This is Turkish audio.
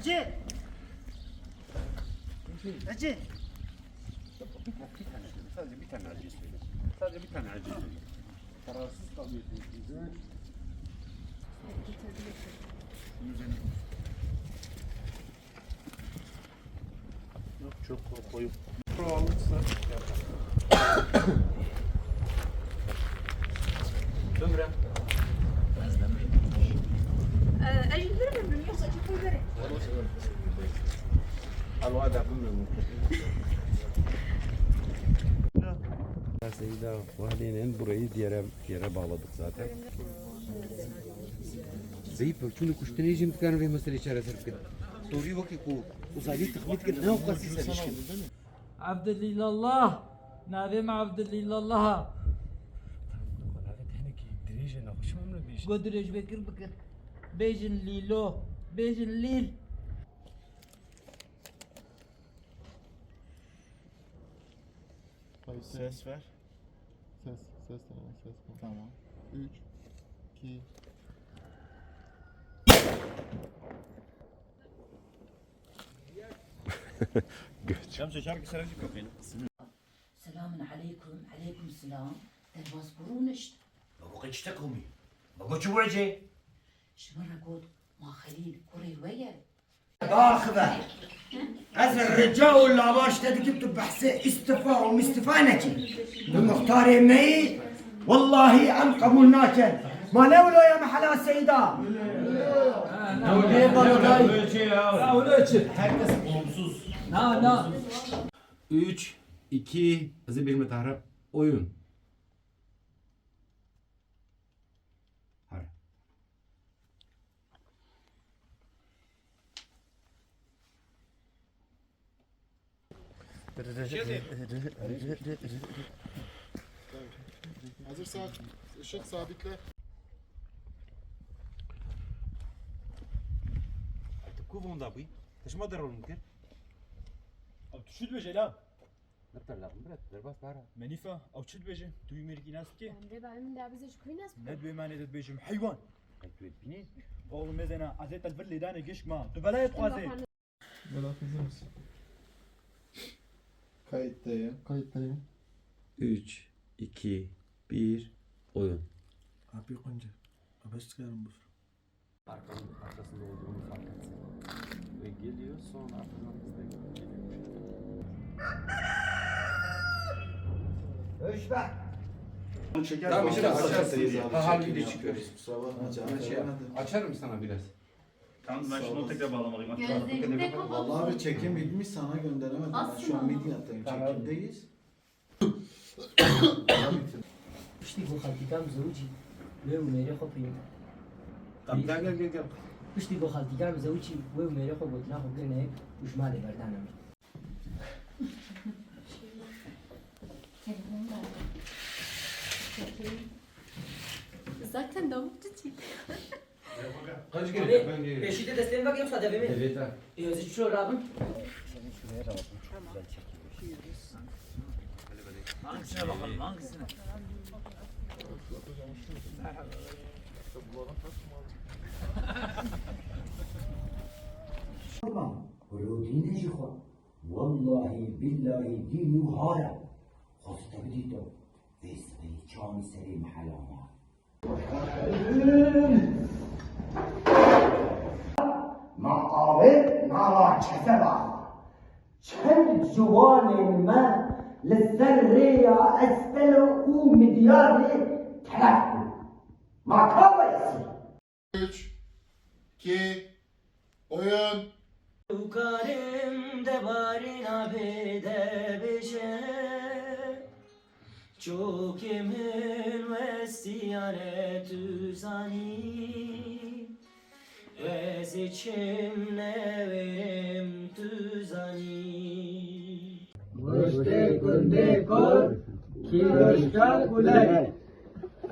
Ece! Ece! Sadece bir tane acı söyle. Sadece bir tane acı söyle. Kararsız kalıyorsunuz siz. Yok çok koyu. Pro alırsa Ömre. اجي البرم من يوصل شوف البرم الوضع كله Seyda Vahde'nin burayı yere bağladık zaten. Zeyip şunu kuştan yiyeceğim tıkanı ve mesela içeri sırf kedi. Doğruyu bakı ku. Uzaylı tıkmit kedi ne o kadar sevişkin. Abdülillallah. Nabim Abdülillallah. Gödüreç bekir bekir. Bejin lilo. Bejin lil. Ses ver. Ses tamam, ses tamam. 3, 2. Şamsa şarkı sarıcı kapıyın. سلام عليكم عليكم السلام تلبس برونشت بقى تشتكومي بقى شو وجهي شمرة قلت ما خليل كوري ويا باخذه هذا الرجال ولا باش تكتب بحث استفاء ومستفانتي المختار معي والله عم قبولناك ما نولو يا محلا السيدة Herkes olumsuz. Na. 3, 2, hızlı bir metaharap. Oyun. Hadi. Hazırsa ışık sabitle. Kuvon da bu. Taşıma da rolün ki. او تشو الوجه لا Nefter lazım biraz. Derbas para. منيفة او تشو الوجه دوي ميركي ناس كي عندي بعد من دابزش كوي ناس ندوي ما ندوي بيجم حيوان Kayıt etmini. والله ميزنا عزيت الفرلي داني قشك ما تبلا يتقازي Vedat hazır mısın? Kayıttayım. Kayıttayım. 3, 2, 1, oyun. Abi konca. Abaş çıkarım bu. Arkasında olduğunu fark etsin. Ve geliyor sonra arkadan biz de geliyor. اشبع Tamam işte açarsın. Halbuki de çıkıyor. Kusura bakma canım. Açarım sana biraz. Tamam ben şunu tekrar bağlamalıyım. gözlerinde kapalı. Vallahi abi çekim bitmiş sana gönderemedim. Ben şu an Midyat'tayım. Çekimdeyiz. بشتي بو خالتي كام زوجي وي وميري خو بين Tamam gel. بشتي بو خالتي كام زوجي وي وميري خو قلت له قلنا هيك وش مالي بردانا Telefonu da zaten davulcu çek. Kaç geliyor? Ben geliyorum. Beşikte desteğin bak yoksa devemi. Evet ha. Özü şu rabın. Hangisine bakalım hangisine? ولودي نجي خو والله بالله ديني وهارا خاصة بديتو في اسمي شامي سليم حلاما مقابل نرى كسبا چند جوان ما للسرية أستلو ومدياري تلفو ما كويسي 3, 2, oyun. Ukarim de barina bede beşe çok emin ve stiyane tüzani ve seçimle verim tüzani Müşte kunde kor ki röşka kulay